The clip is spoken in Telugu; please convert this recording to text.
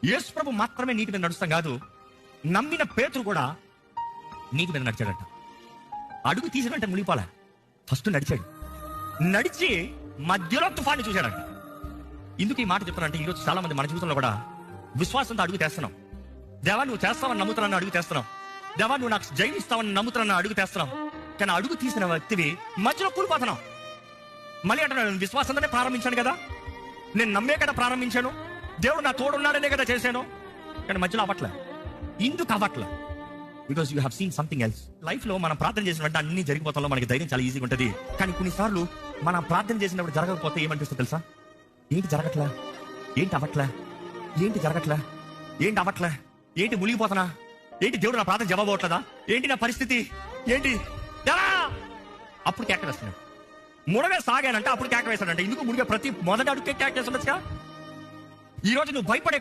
యేసు ప్రభు మాత్రమే నీటి మీద నడుస్తాం కాదు, నమ్మిన పేతురు కూడా నీటి మీద నడిచాడంట. అడుగు తీసినంటే మునిగిపోలే, ఫస్ట్ నడిచాడు. నడిచి మధ్యలో తుఫాన్ని చూశాడంట. ఎందుకు ఈ మాట చెప్తానంటే, ఈరోజు చాలా మంది మన జీవితంలో కూడా విశ్వాసంతో అడుగు తెస్తున్నాం. దేవా నువ్వు చేస్తావని నమ్ముతున్నాను అడుగు తెస్తున్నాం. దేవా నువ్వు నాకు జయం ఇస్తావని నమ్ముతున్నాను అడుగు తెస్తున్నాం. కానీ అడుగు తీసిన వ్యక్తివి మధ్యలో కూలిపోతున్నాం. మళ్ళీ అంటే నేను విశ్వాసంతోనే ప్రారంభించాను కదా, నేను నమ్మే కదా ప్రారంభించాను, దేవుడు నా తోడున్నాడనే కదా చేశాను, కానీ మధ్యలో అవ్వట్లే. ఎందుకు అవ్వట్లే? Because you have seen something else. Life లో మనం ప్రార్థన చేసిన వెంటనే అన్ని జరిగిపోతాలో మనకి ధైర్యం చాలా ఈజీగా ఉంటుంది. కానీ కొన్నిసార్లు మనం ప్రార్థన చేసినప్పుడు జరగకపోతే ఏమనిపిస్తుంది తెలుసా? ఏంటి జరగట్లే, ఏంటి అవ్వట్లే, ఏంటి జరగట్లే, ఏంటి అవ్వట్లే, ఏంటి మునిగిపోతున్నా, ఏంటి దేవుడు నా ప్రార్థన జవాబు అవట్లేదా, ఏంటి నా పరిస్థితి ఏంటి? అప్పుడు కేక వేస్తున్నాడు. మునగ సాగానంటే అప్పుడు కేక వేస్తాడంటే, ఎందుకు మునిగే ప్రతి మొదటి అడుగు కేక వేస్తుండొచ్చుగా. ఈ రోజు నువ్వు భయపడే